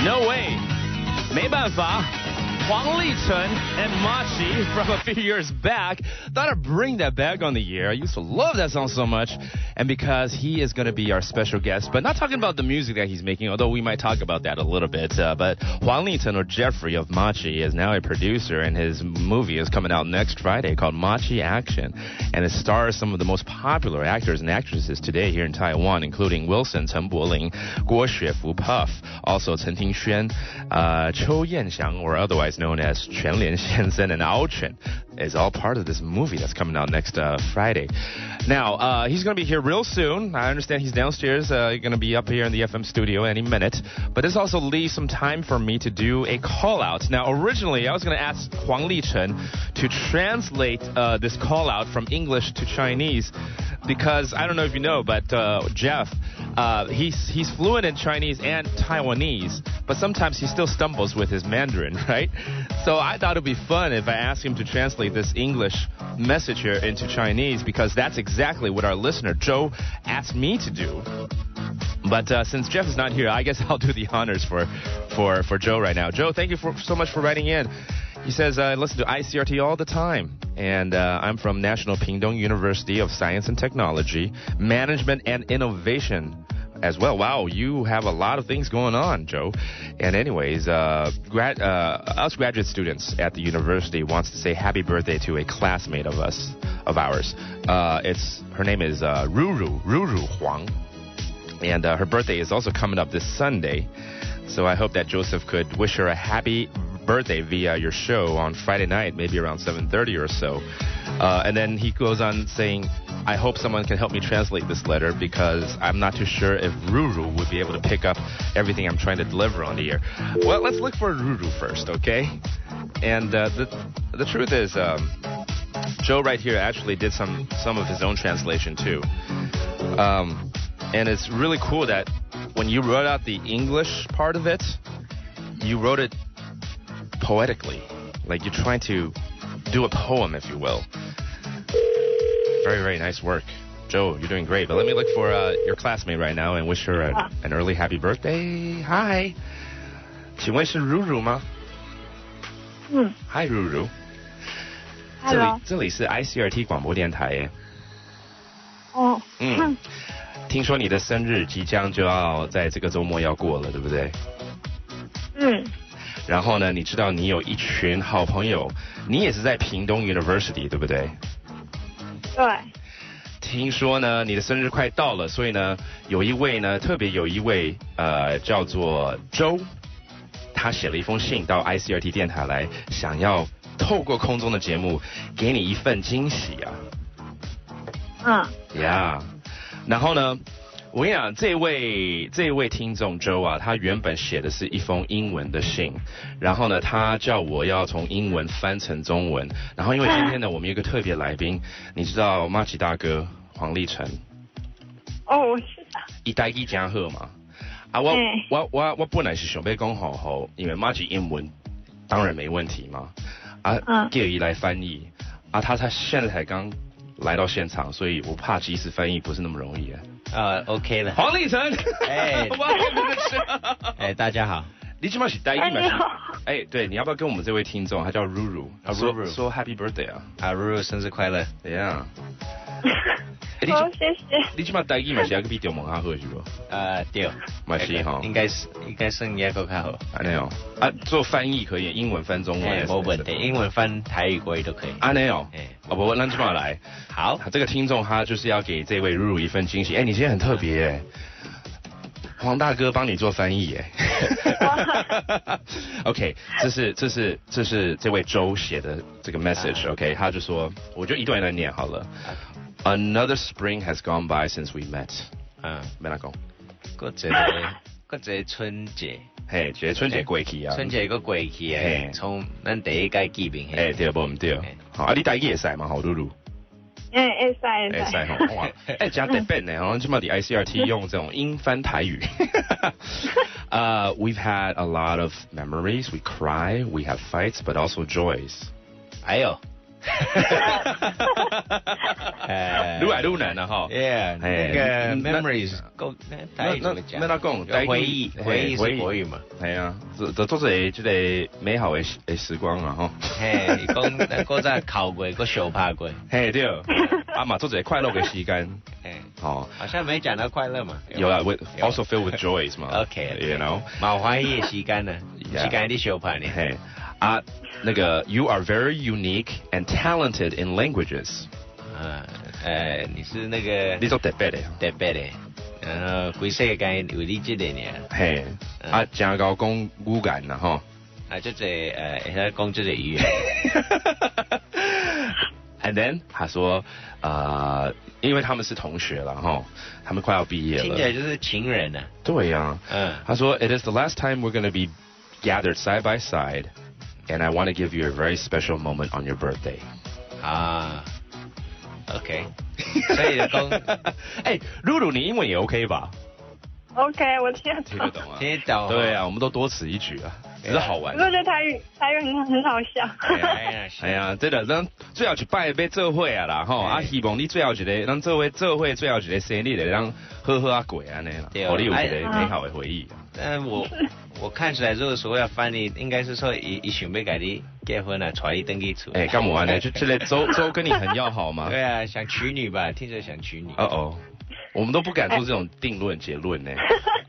No way. 没办法。Huang Lichun and Machi from a few years back. Thought I'd bring that back on the air. I used to love that song so much. And because he is going to be our special guest, but not talking about the music that he's making, although we might talk about that a little bit. But Huang Lichun, or Jeffrey of Machi, is now a producer, and his movie is coming out next Friday called Machi Action. And it stars some of the most popular actors and actresses today here in Taiwan, including Wilson, Chen Boling, Guo Xuefu, Puff, also Chen Tingxuan, Qiu Yanxiang, or otherwise known as Quan Lian Xianzhen and Ao Chen, is all part of this movie that's coming out next Friday. Now, he's going to be here real soon. I understand he's downstairs. He's going to be up here in the FM studio any minute. But this also leaves some time for me to do a call-out. Now, originally, I was going to ask Huang Lichun to translate this call-out from English to Chinese because, I don't know if you know, but Jeff, he's fluent in Chinese and Taiwanese, but sometimes he still stumbles with his Mandarin, right? So I thought it would be fun if I asked him to translate this English message here into Chinese, because that's exactly what our listener Joe asked me to do. But since Jeff is not here, I guess I'll do the honors for Joe right now. Joe, thank you so much for writing in. He says, I listen to ICRT all the time, and I'm from National Pingtung University of Science and Technology, Management and Innovation as well. Wow, you have a lot of things going on, Joe. And anyways, us graduate students at the university wants to say happy birthday to a classmate of ours. Her name is Ruru Huang, and her birthday is also coming up this Sunday. So I hope that Joseph could wish her a happy birthday via your show on Friday night, maybe around 7:30 or so. And then he goes on saying, I hope someone can help me translate this letter because I'm not too sure if Ruru would be able to pick up everything I'm trying to deliver on the air. Well, let's look for Ruru first, okay? And the truth is, Joe right here actually did some of his own translation too. And it's really cool that when you wrote out the English part of it, you wrote it poetically. Like you're trying to do a poem, if you will. Very, very nice work. Joe, you're doing great. But let me look for your classmate right now and wish her an early happy birthday. Hi. 请问是 Ruru 吗？ Hi Ruru. Hello. 这里是 ICRT 广播电台耶。哦。听说你的生日即将就要在这个周末要过了，对不对？然后呢，你知道你有一群好朋友，你也是在屏东 University， 对不对？对。听说呢，你的生日快到了，所以呢，特别有一位叫做周，他写了一封信到 ICRT 电台来，想要透过空中的节目给你一份惊喜啊。Yeah， 然后呢？我跟你讲，这位听众周啊，他原本写的是一封英文的信，然后呢，他叫我要从英文翻成中文，然后因为今天呢，我们有一个特别来宾，你知道马吉大哥黄立成？哦，我知道。他台语真好嘛？啊，我本来是想要讲好，因为马吉英文当然没问题嘛，叫他来翻译，他现在才刚来到现场，所以我怕即时翻译不是那么容易。OK 了。黄立成，大家好。你起码是台语嘛？对，你要不要跟我们这位听众，他叫 Ruru， 说 Happy Birthday 啊？Ruru 生日快乐。对呀。好，谢谢。你起码台语嘛是要比中文较好是不？对。嘛是哈。应该算也够较好。安尼哦。做翻译可以，英文翻中文。没问题，英文翻台语国语都可以。安尼哦。不，那起码来。好，这个听众他就是要给这位 Ruru 一份惊喜。你今天很特别耶。黄大哥帮你做翻译耶。OK， 这是这位周写的这个 message。OK， 他就说，我就一段一段念好了。Another spring has gone by since we met。没哪讲。过一春节。嘿，这春节过去啊。春节个过去啊。从咱第一届见面。对不对？好，你台语会使嘛？好，Ruru。会使哇，真特别呢，好像今嘛的 ICRT 用这种英翻台语。We've had a lot of memories. We cry, we have fights, but also joys. 哎呦，愈来愈难了哈。Yeah， 那个 memories 够，那他讲回忆是国语嘛？系啊，就做一这个美好的时光啊哈。嘿，讲嗰阵考过，个小拍过。嘿对，嘛做一快乐的时间。好像没讲到快乐嘛。有啦 ，also filled with joys 嘛。OK，you know， 冇欢喜的时间呢，时间的小拍呢。嘿，那个 You are very unique and talented in languages。你是那个。你做特别的。特别的。规世界有你这个呢。嘿，真高讲语言啦吼。这会讲这个语言。And then 他说，因为他们是同学了哈，他们快要毕业了。听起来就是情人呢。对呀。他说 It is the last time we're going to be gathered side by side, and I want to give you a very special moment on your birthday. OK， 所以讲，露露，你英文也 OK 吧 ？OK， 我听得懂。听得懂。对啊，我们都多此一举啊，只是好玩。我觉得台语很好笑。哎呀，真的，咱最后一摆要做伙啊啦吼，希望你最后一个，咱做伙最后一个生日的，让好好过安尼啦，让你有一个美好的回忆。但我看起来，如果说要翻译，应该是说一想要跟你结婚了，带你登记出。干嘛呢？就这类周跟你很要好吗？对啊，想娶女吧，听着想娶女。我们都不敢做这种定论结论呢。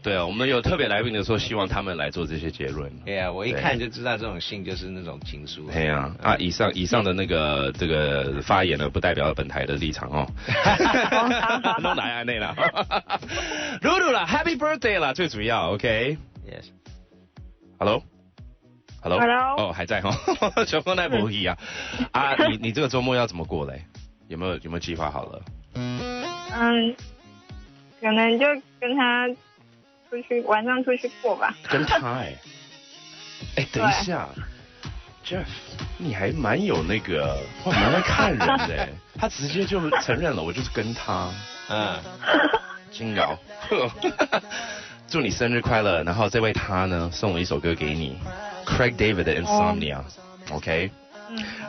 对啊，我们有特别来宾的时候，希望他们来做这些结论。对啊，我一看就知道这种信就是那种情书。对啊，以上的那个这个发言呢，不代表本台的立场哦。都哪样内啦？露露啦 ，Happy Birthday 啦，最主要 ，OK。Yes。Hello。哦，还在哈，小峰那不一啊。你这个周末要怎么过嘞？有没有计划好了？可能就跟他晚上出去过吧。跟他等一下 ，Jeff， 你还蛮有那个，蛮会看人的。他直接就承认了，我就是跟他。惊扰。祝你生日快乐！然后这位他呢，送了一首歌给你 ，Craig David 的 Insomnia，OK？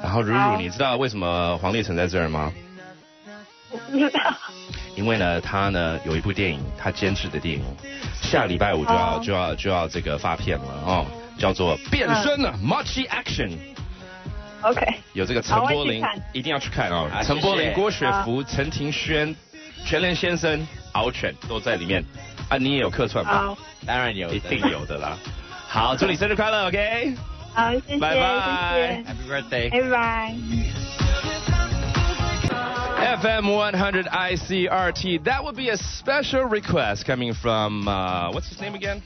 然后如你知道为什么黄立成在这儿吗？我不知道。因为呢，他呢有一部电影，他监制的电影，下礼拜五就要这个发片了叫做《变身》Machi Action。OK。有这个陈柏霖，一定要去看陈柏霖、郭雪芙、陈庭轩、全联先生、敖犬都在里面。你也有客串吧？当然有，一定有的啦。好，祝你生日快乐 ，OK？ 好，谢谢，拜拜 ，Happy Birthday， 拜拜。FM 100 ICRT. That would be a special request coming from, what's his name again?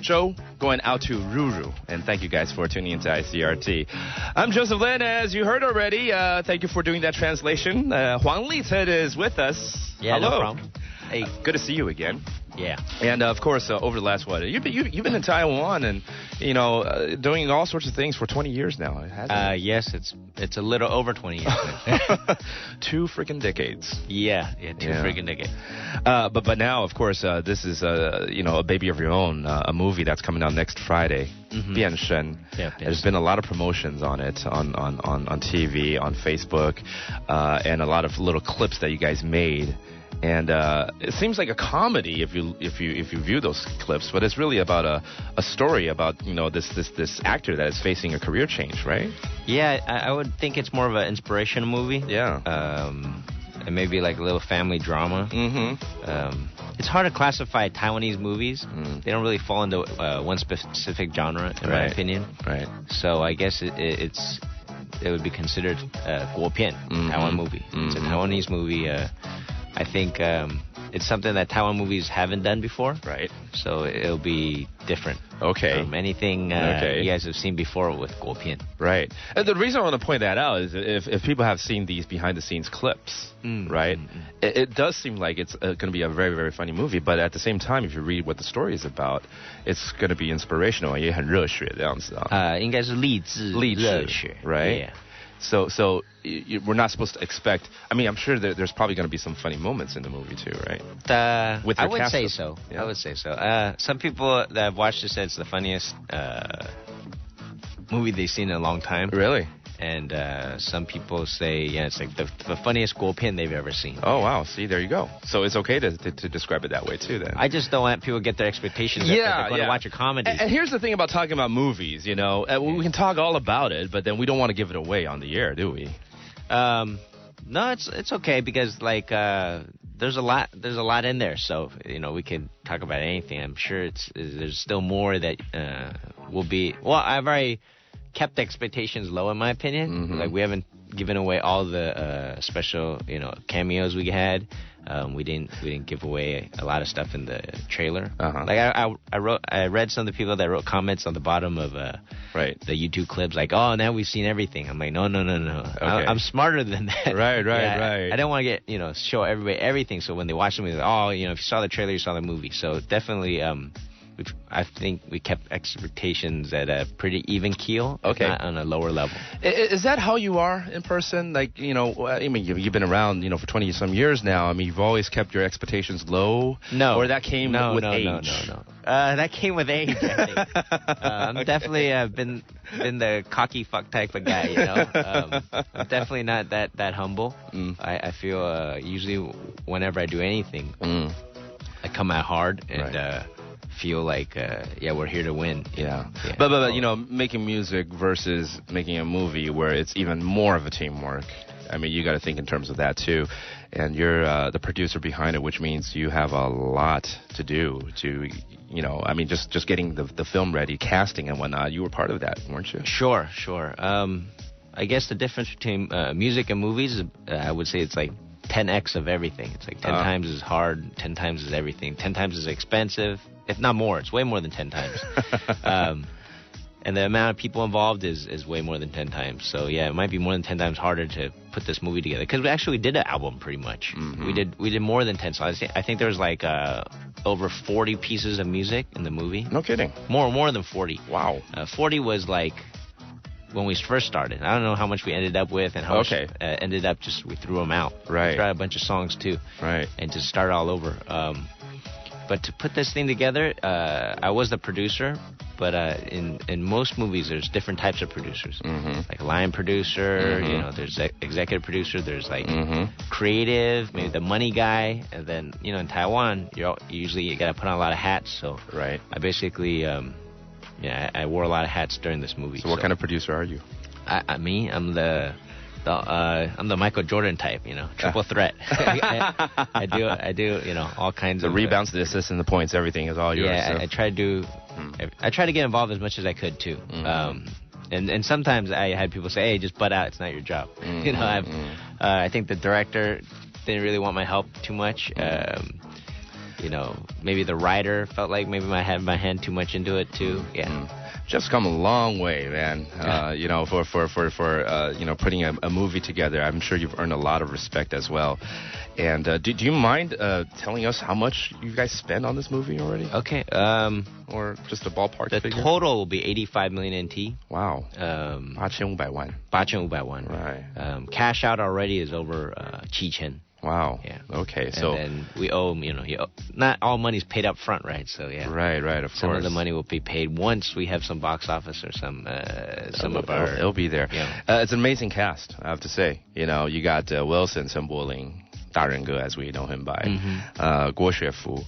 Joe, going out to Ruru. And thank you guys for tuning into ICRT. I'm Joseph Lin, as you heard already. Thank you for doing that translation. Huang Lited is with us. Yeah, hello. No problem. Hey, good to see you again. Yeah. And of course, over the last you've been in Taiwan and doing all sorts of things for 20 years now. Yes, it's a little over 20 years. 2 freaking decades. Yeah, 2 freaking decades. But now, of course, this is a baby of your own, a movie that's coming out next Friday. 变身. There's been a lot of promotions on it on TV, on Facebook, and a lot of little clips that you guys made. And it seems like a comedy if you view those clips, but it's really about a story about this actor that is facing a career change, right? Yeah, I would think it's more of an inspirational movie. Yeah. And maybe like a little family drama. It's hard to classify Taiwanese movies. They don't really fall into one specific genre, in my opinion. Right. So I guess it would be considered a 国片 Taiwan movie. It's a Taiwanese movie. I think it's something that Taiwan movies haven't done before. Right. So it'll be different. Okay. From anything you guys have seen before with 国片. Right. And the reason I want to point that out is if people have seen these behind-the-scenes clips, right, it does seem like it's going to be a very, very funny movie. But at the same time, if you read what the story is about, it's going to be inspirational. 也很热血这样子啊。应该是励志热血 right? Yeah. So we're not supposed to expect. I mean, I'm sure there's probably going to be some funny moments in the movie too, right? I would say so. Yeah. I would say so. Some people that have watched it said it's the funniest movie they've seen in a long time. Really? And some people say, it's like the funniest 国片 they've ever seen. Oh, wow. See, there you go. So it's okay to describe it that way, too, then. I just don't want people to get their expectations if they're going to watch a comedy. And here's the thing about talking about movies, we can talk all about it, but then we don't want to give it away on the air, do we? No, it's okay because, like, there's a lot in there, so we can talk about anything. I'm sure there's still more that will be. Well, I've already kept expectations low, in my opinion. Mm-hmm. Like, we haven't given away all the special cameos we had. We didn't give away a lot of stuff in the trailer. Uh-huh. Like I read some of the people that wrote comments on the bottom of the YouTube clips, like, oh, now we've seen everything. I'm like, no. Okay. I'm smarter than that. Right. I don't want to get show everybody everything. So when they watch something, like, oh, if you saw the trailer, you saw the movie. So definitely, I think we kept expectations at a pretty even keel, okay, not on a lower level. Is that how you are in person? Like, I mean, you've been around, for 20-some years now. I mean, you've always kept your expectations low? No. Or that came with age? No. That came with age, I think. I'm definitely been the cocky fuck type of guy, I'm definitely not that humble. I feel usually whenever I do anything, I come out hard and feel like, we're here to win. Yeah. But making music versus making a movie where it's even more of a teamwork. I mean, you got to think in terms of that too. And you're the producer behind it, which means you have a lot to do to, I mean, just getting the film ready, casting and whatnot. You were part of that, weren't you? Sure. I guess the difference between music and movies, I would say it's like 10x of everything. It's like 10 times as hard, 10 times as everything, 10 times as expensive. If not more, it's way more than 10 times. And the amount of people involved is way more than 10 times. So, yeah, it might be more than 10 times harder to put this movie together. Because we actually did an album, pretty much. Mm-hmm. We did more than 10 songs. I think there was, like, over 40 pieces of music in the movie. No kidding. More than 40. Wow. 40 was, like, when we first started. I don't know how much we ended up with and how much ended up just we threw them out. Right. We tried a bunch of songs, too. Right. And to start all over. But to put this thing together, I was the producer, but in most movies, there's different types of producers. Mm-hmm. Like a line producer, there's executive producer, there's like creative, maybe the money guy, and then, in Taiwan, you usually got to put on a lot of hats. So I basically, I wore a lot of hats during this movie. So what kind of producer are you? I'm the Michael Jordan type, triple threat. I do, all kinds of the rebounds, the assists, and the points. Everything is all yours. Yeah, I try to get involved as much as I could too. And sometimes I had people say, "Hey, just butt out. It's not your job." I think the director didn't really want my help too much. Maybe the writer felt like maybe I had my hand too much into it too. Yeah. Jeff's come a long way, man. For putting a movie together. I'm sure you've earned a lot of respect as well. And do you mind telling us how much you guys spent on this movie already? Okay. Or just a ballpark figure? The total will be 85 million NT. Wow. 8,500万. 8,500万. Right. Cash out already is over 7,000. Wow. Yeah. Okay. So and then we owe, not all money's paid up front, right? So yeah. Right. Of course. Some of the money will be paid once we have some box office or some of our. It'll be there. Yeah. It's an amazing cast, I have to say. You got Wilson, Chen Boling, 大人哥, as we know him by, Guo Xuefu,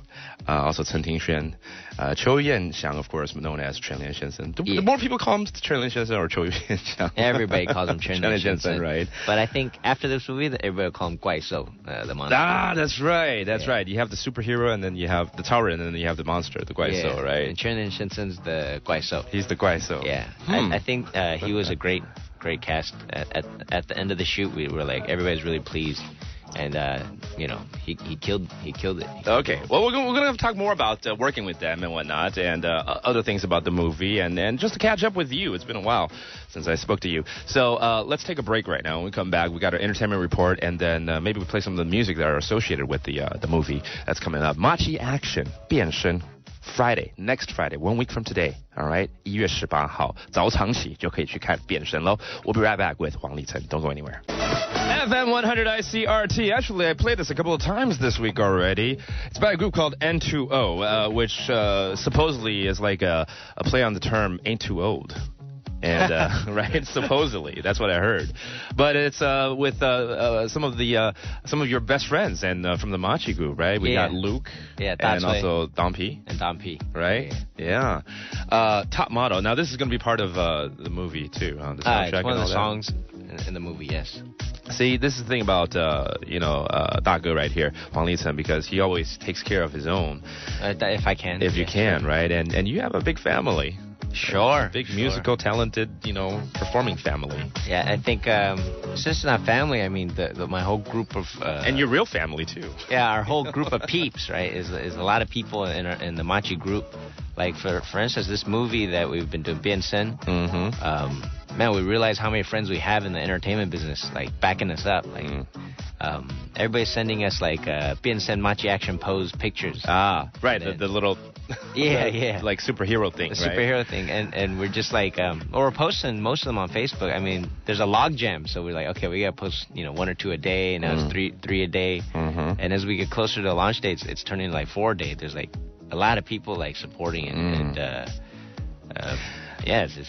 also Chen Tingxuan, Qiu Yanxiang, of course, known as Chen Lianxian. Do more people call him Chen Lianxian or Qiu Yanxiang? Everybody calls him Chen Lianxian, right? But I think after this movie, everybody will call him Guai Shou, the monster. That's right. That's right. You have the superhero, and then you have the Tauren, and then you have the monster, the Guai Shou, right? And Chen Lianxian's the Guai Shou. He's the Guai Shou. Yeah. I think he was a great cast. At the end of the shoot, we were like, everybody's really pleased. And, he killed it. Okay. Well, we're going to talk more about working with them and whatnot and other things about the movie and just to catch up with you. It's been a while since I spoke to you. So let's take a break right now. When we come back, we got our entertainment report, and then maybe we'll play some of the music that are associated with the movie that's coming up. Machi Action, 变身 Friday, next Friday, 1 week from today. All right, 1月18号 早场起就可以去看变身喽. We'll be right back with 黄立成. Don't go anywhere. FM 100 ICRT. Actually, I played this a couple of times this week already. It's by a group called N2O, which supposedly is like a play on the term ain't too old. And right, supposedly that's what I heard, but it's with some of your best friends and from the Machi group, right? We got Luke, and also Dompi, right? Yeah. Top Motto. Now this is going to be part of the movie too. The soundtrack. It's one of the songs in the movie. Yes. See, this is the thing about Dago right here, Huang Lichen, because he always takes care of his own. If I can. If you can, sure. Right? And you have a big family. Sure. Big musical, talented, performing family. Yeah, I think it's just not family. I mean, my whole group of and your real family too. Yeah, our whole group of peeps, right? Is a lot of people in the Machi group. Like for instance, this movie that we've been doing, Bien Sen. Man, we realize how many friends we have in the entertainment business, like backing us up. Like, everybody's sending us like Bien Sen Machi action pose pictures. Ah, right, the little like superhero thing, the superhero thing, and we're just like, we're posting most of them on Facebook. I mean, there's a log jam, so we're like, okay, we gotta post 1 or 2 a day, and now it's three a day, and as we get closer to the launch dates, it's turning like 4 a day. There's like a lot of people like supporting and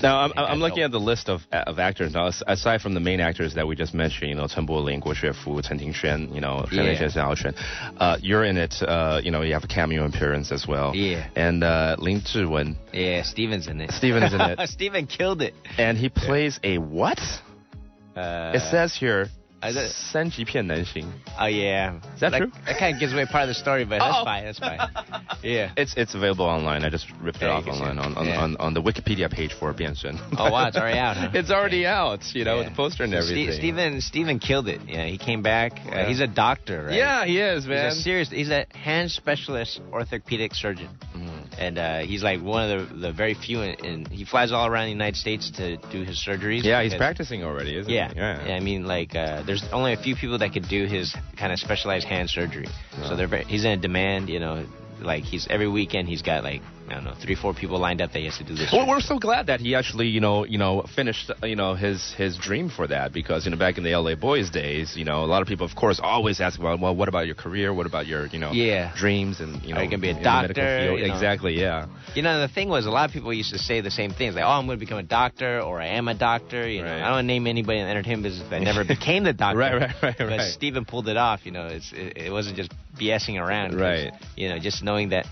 now I'm looking at the list of actors now. Aside from the main actors that we just mentioned, Chen Boling, Guo Xuefu, Chen Tingxuan, Shen Xiao, you're in it. You have a cameo appearance as well. Yeah. And Lin Zhiwen. Yeah, Steven's in it. Steven's in it. Steven killed it. And he plays a what? It says here. 三级片男星. Oh yeah, is that true? That kind of gives away part of the story, but that's fine. That's fine. Yeah, it's available online. I just ripped it off online on the Wikipedia page for Bien Sen. Oh wow, it's already out. Huh? It's already out. With the poster and everything. Steven killed it. Yeah, he came back. He's a doctor, right? Yeah, he is, man. He's a hand specialist orthopedic surgeon. And he's like one of the very few, and he flies all around the United States to do his surgeries. Yeah, he's practicing already, isn't he? Yeah. I mean, like, there's only a few people that could do his kind of specialized hand surgery. So he's in demand, like every weekend he's got like, I don't know, 3-4 people lined up that he has to do this. Well, we're so glad that he actually, finished, his dream for that, because, back in the LA Boys days, a lot of people, of course, always ask about, well, what about your career? What about your, dreams and, are you going to be a doctor? Exactly, yeah. The thing was, a lot of people used to say the same things, like, oh, I'm going to become a doctor, or I am a doctor. Right. I don't want to name anybody in the entertainment business that never became the doctor. Right. But Steven pulled it off. It wasn't just BSing around. Right. Just knowing that.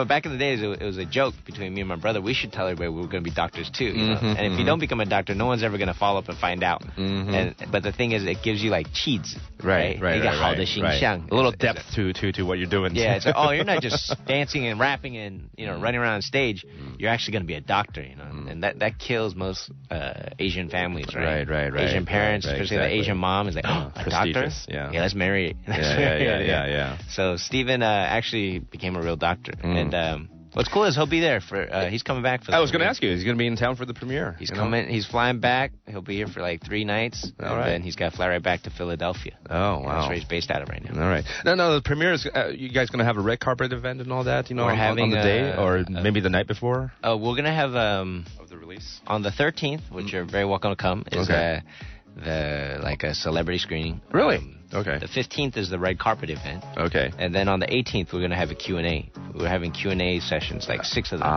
Back in the days, it was a joke between me and my brother. We should tell everybody we were going to be doctors too. And if you don't become a doctor, no one's ever going to follow up and find out. But the thing is, it gives you like cheats, right? Right. A little depth to what you're doing. Yeah, it's like, oh, you're not just dancing and rapping and running around on stage. You're actually going to be a doctor, and that kills most Asian families, right? Right. Asian parents, especially the Asian mom, is like, oh, a doctor? Yeah, let's marry. Yeah. So Steven actually became a real doctor. And what's cool is he'll be there for. He's coming back for. I was going to ask you. He's going to be in town for the premiere. He's coming. He's flying back. He'll be here for like 3 nights, and then he's got to fly right back to Philadelphia. Oh wow! That's where he's based out of right now. All right. No. The premiere is. You guys going to have a red carpet event and all that? We're having on the day or maybe the night before. We're going to have of the release on the 13th, which you're very welcome to come. Is a celebrity screening. Really? Okay. The 15th is the red carpet event. Okay. And then on the 18th, we're going to have a Q&A. We're having Q&A sessions, like 6 of them.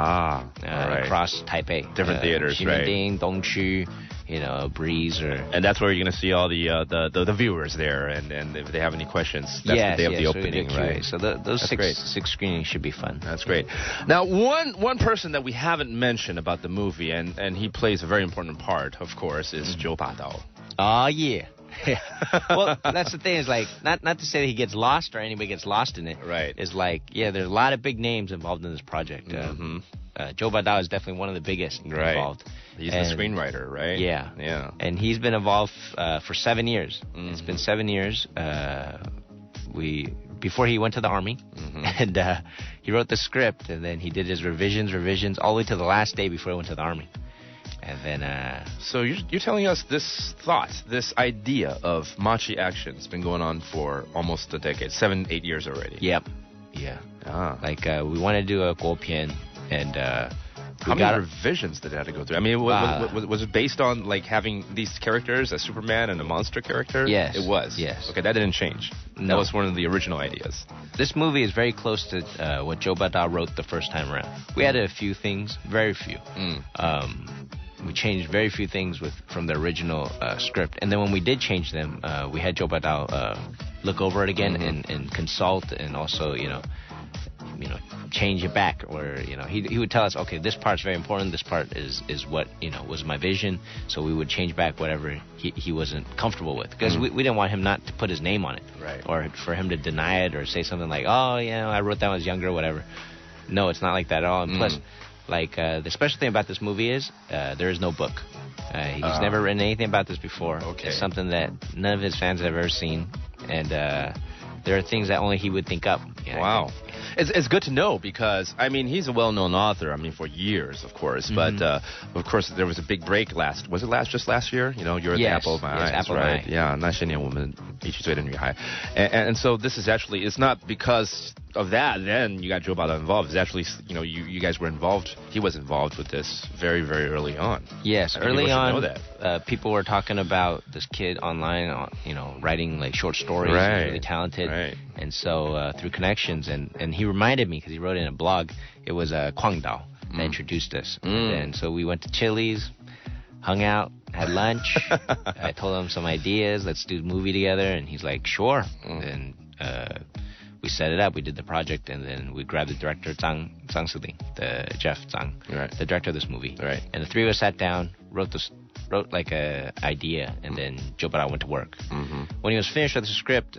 Across Taipei. Different theaters, right? Ximending, Dongqu, Breeze. And that's where you're going to see all the viewers there, and if they have any questions, that's the day of the opening, right? So those six screenings should be fun. That's great. Now, one person that we haven't mentioned about the movie, and he plays a very important part, of course, is Zhou Badao. Oh, yeah. Well, that's the thing, is like, not to say that he gets lost or anybody gets lost in it. Right. Is like, there's a lot of big names involved in this project. Zhou Badao is definitely one of the biggest involved. He's the screenwriter, right? Yeah. And he's been involved for 7 years. It's been 7 years. Before he went to the army, and he wrote the script, and then he did his revisions all the way to the last day before he went to the army. And then, so you're telling us this idea of Machi action has been going on for almost a decade, 7-8 years already. Yep. Yeah. Like we want to do a Guopian, and how many revisions did it have to go through? I mean, was it based on like having these characters, a Superman and a monster character? Yes. It was. Yes. Okay, that didn't change. No. That was one of the original ideas. This movie is very close to what Zhou Badao wrote the first time around. We added a few things, very few. we changed very few things from the original script. And then when we did change them, we had Joe Badao look over it again and consult, and also, change it back. Or, he would tell us, okay, this part's very important. This part is what, was my vision. So we would change back whatever he wasn't comfortable with. Because we didn't want him not to put his name on it. Right. Or for him to deny it or say something like, oh, I wrote that when I was younger or whatever. No, it's not like that at all. And plus, the special thing about this movie is there is no book. He's never written anything about this before. Okay. It's something that none of his fans have ever seen. And there are things that only he would think up. Wow. It's good to know because, he's a well-known author, for years, of course. But, of course, there was a big break just last year? You're the apple of my eyes, apple right? of my eye. Yeah, 那些年我们一起追的女孩. And so this is actually, it's not because of that, then you got Joe Badao involved. It's actually, you guys were involved. He was involved with this very, very early on. Yes, early on, know that. People were talking about this kid online, writing like short stories. Right. He's really talented. Right. And so through connections, and he reminded me, because he wrote it in a blog, it was Kwang Dao that introduced us. And so we went to Chili's, hung out, had lunch. I told him some ideas. Let's do a movie together. And he's like, sure. And we set it up. We did the project, and then we grabbed the director, Zhang Siling, the Jeff Zhang, right, the director of this movie. Right. And the three of us sat down, wrote like a idea, and then Joe Badao went to work. When he was finished with the script,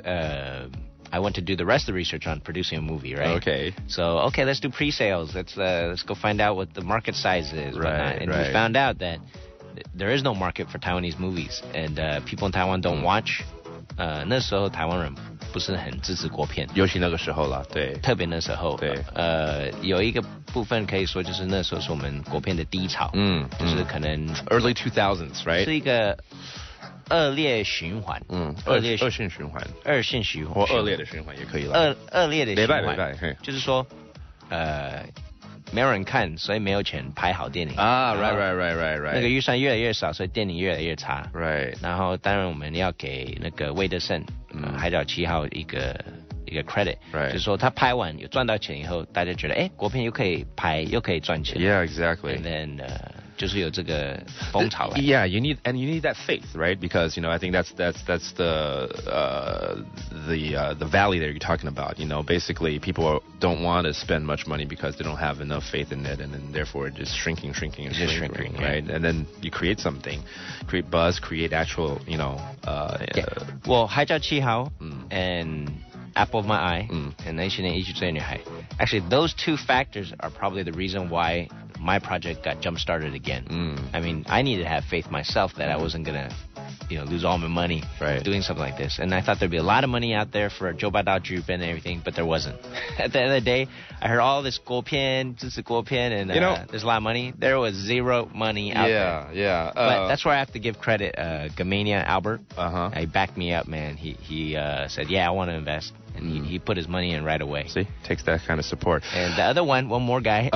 I went to do the rest of the research on producing a movie, right? Okay. So, let's do pre-sales. Let's go find out what the market size is. Right, and we found out that there is no market for Taiwanese movies, and people in Taiwan don't watch. 那时候台湾人不是很支持国片，尤其那个时候啦，对，特别那时候，对，有一个部分可以说就是那时候是我们国片的低潮，就是可能 early 2000s, right？ 是一个恶劣循环，恶性循环或恶劣的循环也可以了，恶劣的循环，明白，就是说，没有人看，所以没有钱拍好电影啊 ，right， 那个预算越来越少，所以电影越来越差 ，right。然后当然我们要给那个魏德胜，海角七号一个 credit， 就是说他拍完有赚到钱以后，大家觉得国片又可以拍又可以赚钱 ，yeah exactly， and then 就是有这个风潮来 ，yeah you need that faith right because I think that's the valley that you're talking about basically people don't want to spend much money because they don't have enough faith in it and then therefore it's just shrinking right and then you create something create buzz create actual well 海角七号and Apple of My Eye and 那些年一起追的女孩 actually those two factors are probably the reason why my project got jump started again. I needed to have faith myself that I wasn't gonna lose all my money doing something like this. And I thought there'd be a lot of money out there for Joe Badao Jupe and everything, but there wasn't. At the end of the day, I heard all this 国片 and there's a lot of money. There was zero money out there. Yeah. But that's where I have to give credit. Gamania Albert, he backed me up, man. He said, yeah, I want to invest. And he put his money in right away. See, takes that kind of support. And the other one more guy.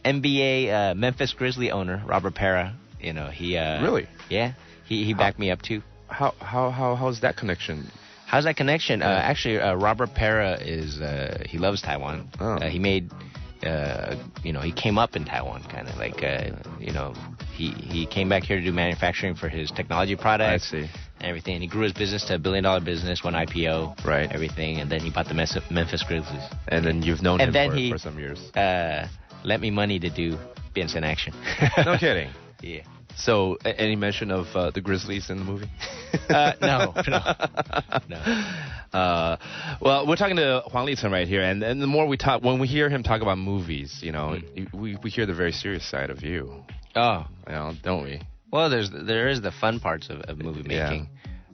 NBA Memphis Grizzly owner Robert Parra. He really? Yeah. He backed me up too. How's that connection? How's that connection? Actually, Robert Parra is he loves Taiwan. He made he came up in Taiwan, kind of like he came back here to do manufacturing for his technology products. I see. And everything. And he grew his business to $1 billion business, went IPO, right? Everything, and then he bought the Memphis Grizzlies. And then you've known him for some years. Lent me money to do Benson Action. No kidding. Yeah. So, any mention of the Grizzlies in the movie? No. Well, we're talking to Huang Lichun right here, and the more we talk, when we hear him talk about movies, we hear the very serious side of you. Oh, don't we? Well, there is the fun parts of movie making,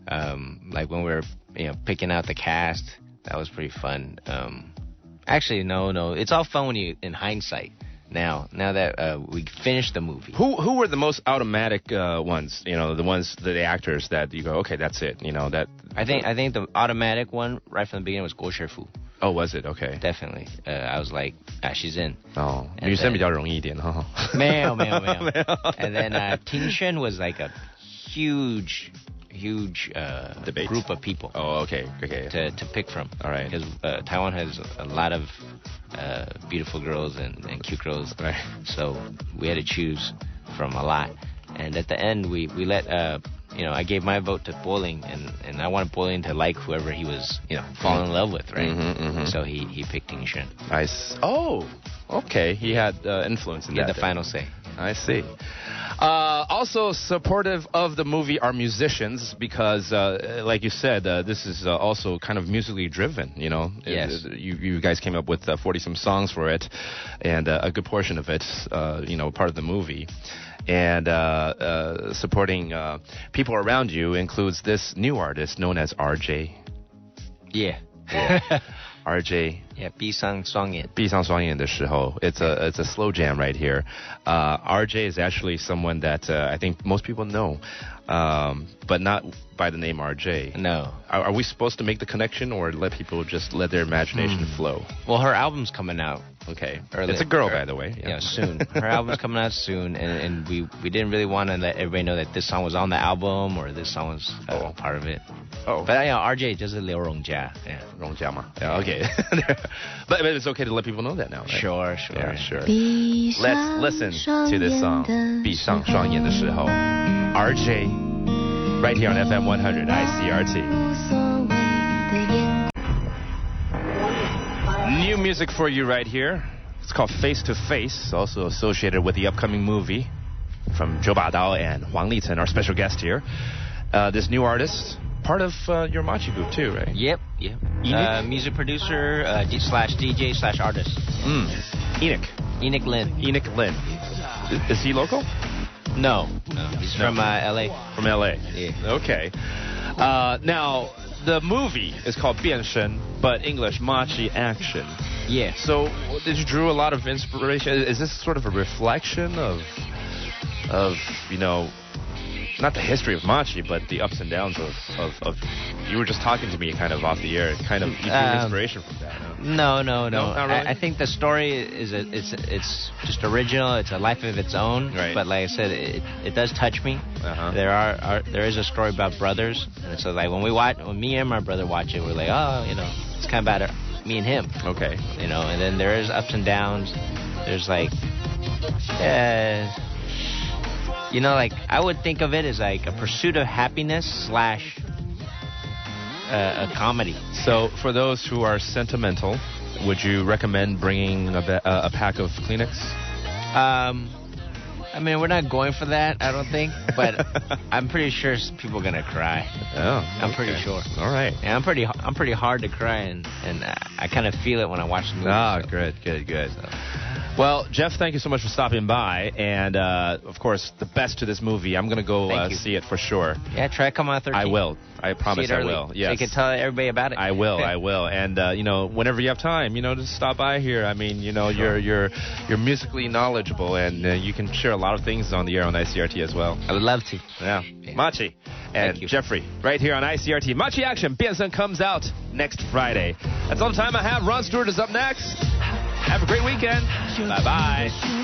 like when we were picking out the cast. That was pretty fun. Actually, no, it's all fun when you in hindsight. Now that we finished the movie. Who were the most automatic ones? The actors that you go, okay, that's it. That. I think the automatic one right from the beginning was Guo Shifu. Oh, was it? Okay. Definitely. I was like, she's in. Oh, 女生比较容易一点哈。没有。And then Ting Xuan was like a huge debate group of people. Oh, okay. To pick from. All right. Because Taiwan has a lot of beautiful girls and cute girls. Right. So we had to choose from a lot. And at the end, we let I gave my vote to Bowling, and I wanted Bowling to like whoever he was fall in love with, right? So he picked Ting Shen. Oh, okay. He had influence in that. He had the final say. I see. Also supportive of the movie are musicians because, like you said, this is also kind of musically driven, Yes. You guys came up with 40-some songs for it, and a good portion of it, part of the movie. And supporting people around you includes this new artist known as RJ. Yeah. RJ. Yeah, 闭上双眼. 闭上双眼的时候. It's a slow jam right here. RJ is actually someone that I think most people know, but not by the name RJ. No. Are we supposed to make the connection or let people just let their imagination flow? Well, her album's coming out. Okay. Early. It's a girl, by the way. Yeah, soon. Her album's coming out soon, and we didn't really want to let everybody know that this song was on the album or this song was part of it. Oh. But RJ 就是刘荣嘉. Yeah. 荣嘉嘛. Yeah, okay. but it's okay to let people know that now, right? Sure. Yeah, sure. Let's listen to this song. 闭上双眼的时候. RJ, right here on FM 100 ICRT. New music for you right here. It's called Face to Face, also associated with the upcoming movie from Zhou Badao and Huang Lichen, our special guest here. This new artist, part of your Machi group too, right? Yep. Music producer slash DJ slash artist. Enoch Lin. Is he local? No. He's from LA. From LA. Yeah. Okay. Now, the movie is called 变身, but English, Machi Action. Yeah. So, did you drew a lot of inspiration? Is this sort of a reflection of not the history of Machi, but the ups and downs of you were just talking to me kind of off the air, kind of you drew inspiration from that, huh? No. Not really? I think the story it's just original. It's a life of its own. Right. But like I said, it does touch me. Uh-huh. There is a story about brothers, and so like when me and my brother watch it, we're like, it's kind of about me and him. Okay. And then there is ups and downs. There's like, like I would think of it as like a pursuit of happiness / a comedy. So, for those who are sentimental, would you recommend bringing a pack of Kleenex? I mean, we're not going for that, I don't think, but I'm pretty sure people are gonna cry. Oh, I'm pretty sure. All right. Yeah, I'm pretty hard to cry, and I kind of feel it when I watch the movie. Ah, so. good. So. Well, Jeff, thank you so much for stopping by, and of coururse, the best to this movie. I'm gonna go see it for sure. Yeah, try to come on 13th. I will. I promise I will. Yes. So you can tell everybody about it. I will. And whenever you have time, just stop by here. I mean, sure. you're musically knowledgeable, and you can share a lot of things on the air on ICRT as well. I would love to. Yeah. Machi and Jeffrey right here on ICRT. Machi Action 变身 comes out next Friday. That's all the time I have. Ron Stewart is up next. Have a great weekend. Bye-bye.